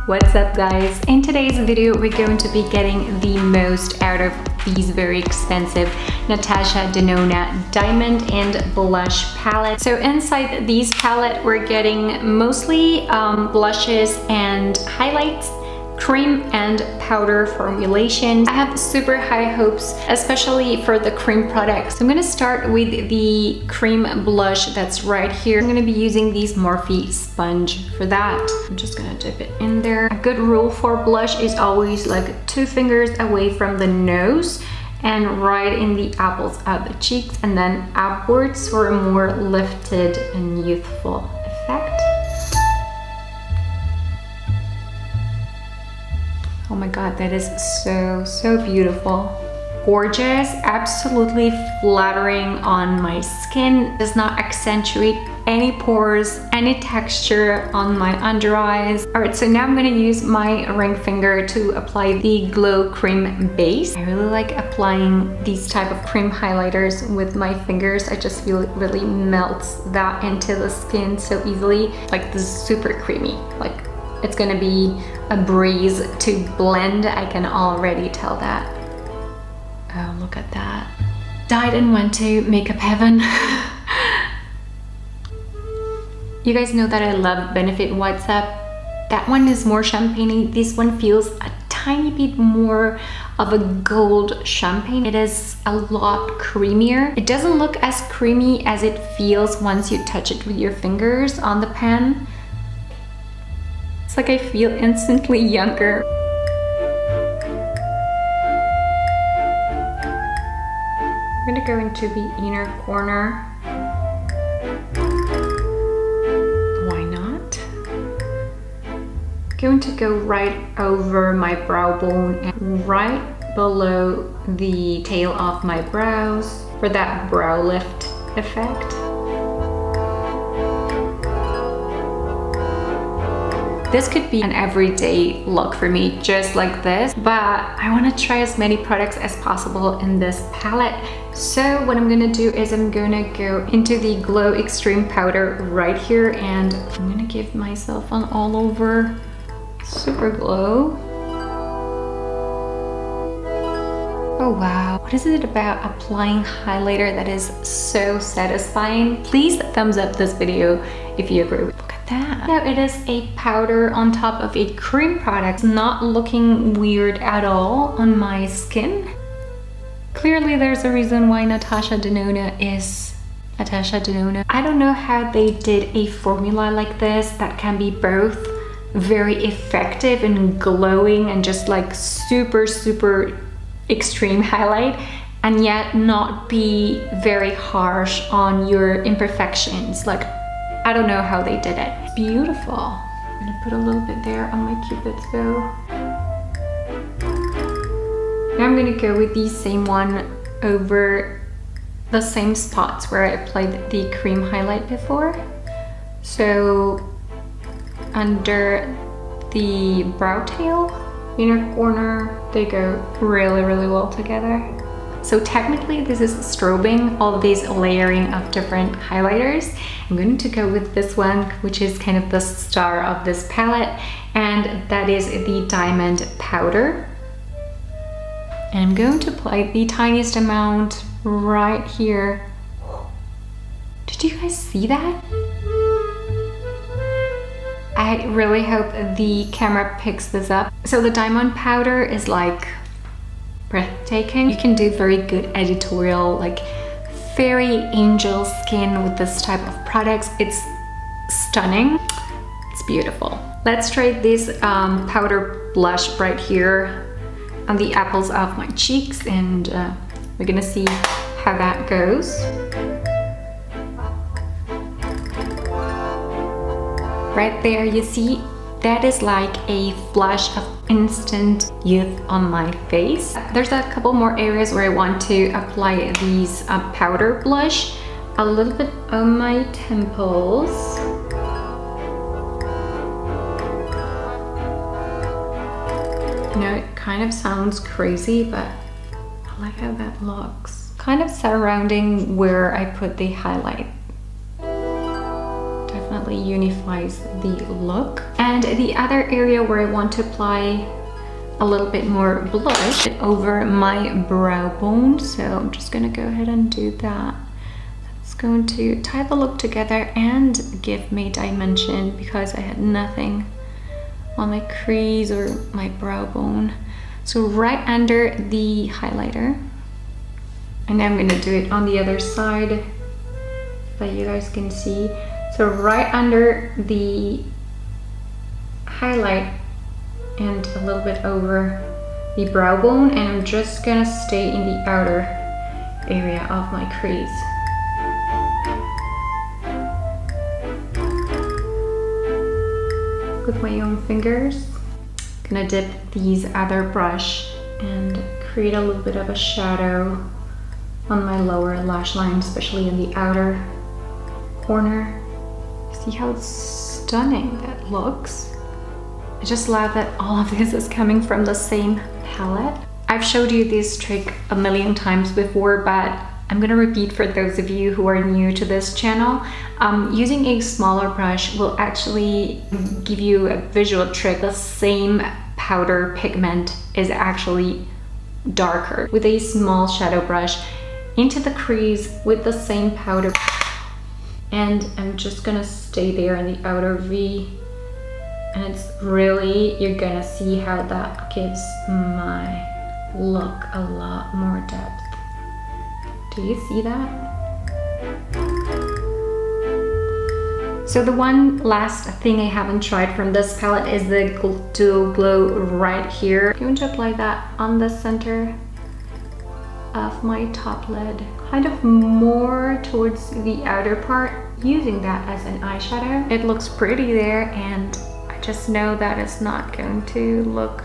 What's up guys? In today's video we're going to be getting the most out of these very expensive Natasha Denona Diamond and Blush palette. So inside these palette we're getting mostly blushes and highlights, cream and powder formulation. I have super high hopes, especially for the cream products. So I'm gonna start with the cream blush that's right here. I'm gonna be using these Morphe sponge for that. I'm just gonna dip it in there. A good rule for blush is always like 2 fingers away from the nose and right in the apples of the cheeks, and then upwards for a more lifted and youthful effect. Oh my god, that is so beautiful. Gorgeous, absolutely flattering on my skin. Does not accentuate any pores, any texture on my under eyes. Alright, so now I'm gonna use my ring finger to apply the Glow Cream base. I really like applying these type of cream highlighters with my fingers. I just feel it really melts that into the skin so easily. Like, this is super creamy. Like, it's gonna be a breeze to blend. I can already tell that. Oh, look at that. Died and went to makeup heaven. You guys know that I love Benefit What's Up. That one is more champagne-y. This one feels a tiny bit more of a gold champagne. It is a lot creamier. It doesn't look as creamy as it feels once you touch it with your fingers on the pen. It's like I feel instantly younger. I'm gonna go into the inner corner. Why not? I'm going to go right over my brow bone and right below the tail of my brows for that brow lift effect. This could be an everyday look for me, just like this, but I want to try as many products as possible in this palette. So what I'm gonna do is I'm gonna go into the Glow Extreme powder right here, and I'm gonna give myself an all over super glow. Oh wow, what is it about applying highlighter that is so satisfying? Please thumbs up this video if you agree with. Look at that. Now it is a powder on top of a cream product. It's not looking weird at all on my skin. Clearly there's a reason why Natasha Denona is Natasha Denona. I don't know how they did a formula like this that can be both very effective and glowing and just like super extreme highlight, and yet not be very harsh on your imperfections. Like, I don't know how they did it. It's beautiful. I'm gonna put a little bit there on my Cupid's bow. Now I'm gonna go with the same one over the same spots where I applied the cream highlight before. So under the brow tail, inner corner, they go really well together. So technically this is strobing all these layering of different highlighters. I'm going to go with this one, which is kind of the star of this palette, and that is the Diamond powder. And I'm going to apply the tiniest amount right here. Did you guys see that? I really hope the camera picks this up. So the diamond powder is like breathtaking. You can do very good editorial, like fairy angel skin with this type of products. It's stunning. It's beautiful. Let's try this powder blush right here on the apples of my cheeks, and we're gonna see how that goes. Right there, you see, that is like a flash of instant youth on my face. There's a couple more areas where I want to apply these powder blush. A little bit on my temples. You know, it kind of sounds crazy, but I like how that looks. Kind of surrounding where I put the highlight. definitely unifies the look. And the other area where I want to apply a little bit more blush over my brow bone, so I'm just gonna go ahead and do that. It's going to tie the look together and give me dimension because I had nothing on my crease or my brow bone. So right under the highlighter, and now I'm gonna do it on the other side that you guys can see. So right under the highlight and a little bit over the brow bone, and I'm just gonna stay in the outer area of my crease. With my own fingers, gonna dip these other brush and create a little bit of a shadow on my lower lash line, especially in the outer corner. See how stunning that looks? I just love that all of this is coming from the same palette. I've showed you this trick a million times before, but I'm gonna repeat for those of you who are new to this channel. Using a smaller brush will actually give you a visual trick. The same powder pigment is actually darker. With a small shadow brush into the crease with the same powder, and I'm just gonna stay there in the outer V. And it's really, you're gonna see how that gives my look a lot more depth. Do you see that? So the one last thing I haven't tried from this palette is the Dual Glow right here. I'm going to apply that on the center of my top lid, kind of more towards the outer part, using that as an eyeshadow. It looks pretty there, and I just know that it's not going to look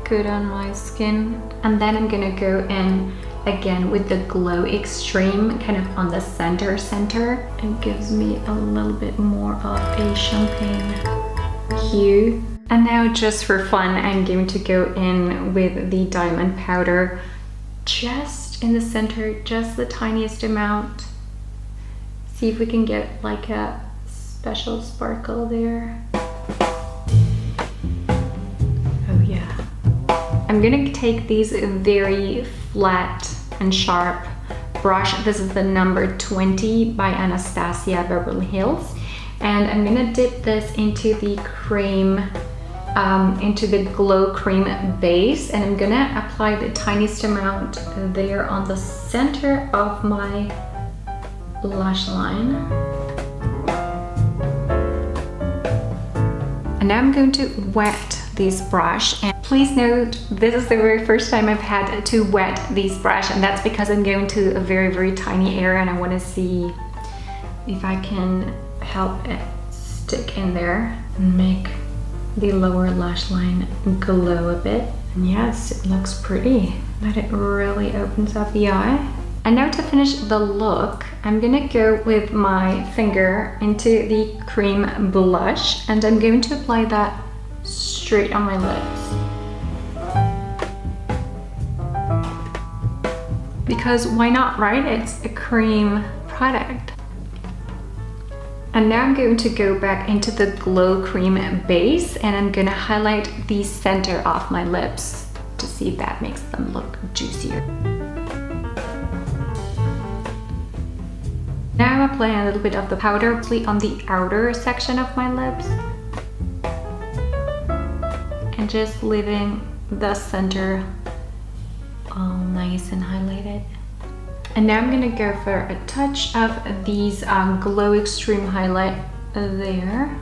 good on my skin. And then I'm gonna go in again with the Glow Extreme, kind of on the center. It gives me a little bit more of a champagne hue. And now, just for fun, I'm going to go in with the diamond powder just in the center, just the tiniest amount. See if we can get like a special sparkle there. Oh yeah. I'm gonna take these very flat and sharp brush. This is the number 20 by Anastasia Beverly Hills. And I'm gonna dip this into the cream, into the Glow Cream base. And I'm gonna apply the tiniest amount there on the center of my lash line. And now I'm going to wet this brush. And please note, this is the very first time I've had to wet this brush, and that's because I'm going to a very, very tiny area and I want to see if I can help it stick in there and make the lower lash line glow a bit. And yes, it looks pretty, but it really opens up the eye. And now to finish the look, I'm gonna go with my finger into the cream blush, and I'm going to apply that straight on my lips. Because why not, right? It's a cream product. And now I'm going to go back into the Glow Cream base, and I'm gonna highlight the center of my lips to see if that makes them look juicier. Now I'm applying a little bit of the powder on the outer section of my lips, and just leaving the center all nice and highlighted. And now I'm gonna go for a touch of these Glow Extreme highlight there.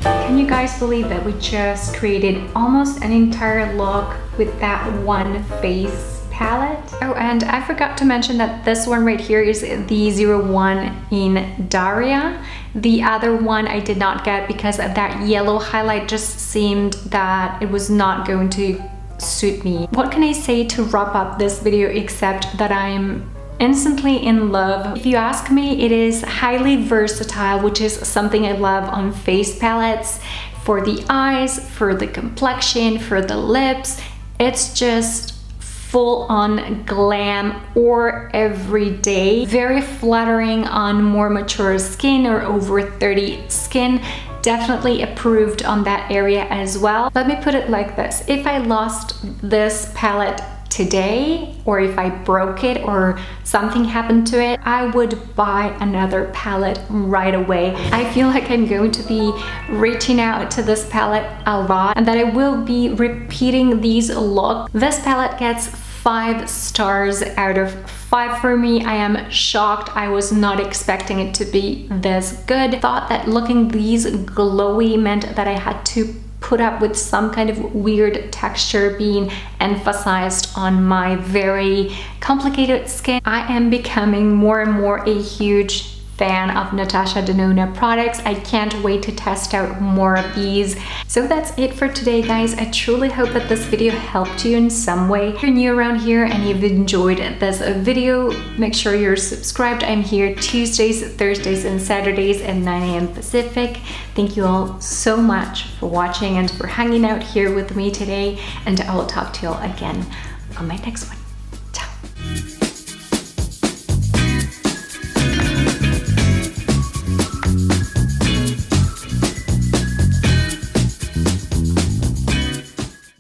Can you guys believe that we just created almost an entire look with that one face palette? Oh, and I forgot to mention that this one right here is the 01 in Daria. The other one I did not get because that yellow highlight just seemed that it was not going to suit me. What can I say to wrap up this video except that I'm instantly in love? If you ask me, it is highly versatile, which is something I love on face palettes. for the eyes, for the complexion, for the lips. It's just full on glam or everyday. Very flattering on more mature skin or over 30 skin. Definitely approved on that area as well. Let me put it like this. If I lost this palette today, or if I broke it or something happened to it, I would buy another palette right away. I feel like I'm going to be reaching out to this palette a lot and that I will be repeating these looks. This palette gets 5 stars out of 5 for me. I am shocked. I was not expecting it to be this good. Thought that looking these glowy meant that I had to put up with some kind of weird texture being emphasized on my very complicated skin. I am becoming more and more a huge fan of Natasha Denona products. I can't wait to test out more of these. So that's it for today, guys. I truly hope that this video helped you in some way. If you're new around here and you've enjoyed this video, make sure you're subscribed. I'm here Tuesdays, Thursdays, and Saturdays at 9 a.m. Pacific. Thank you all so much for watching and for hanging out here with me today, and I will talk to you all again on my next one.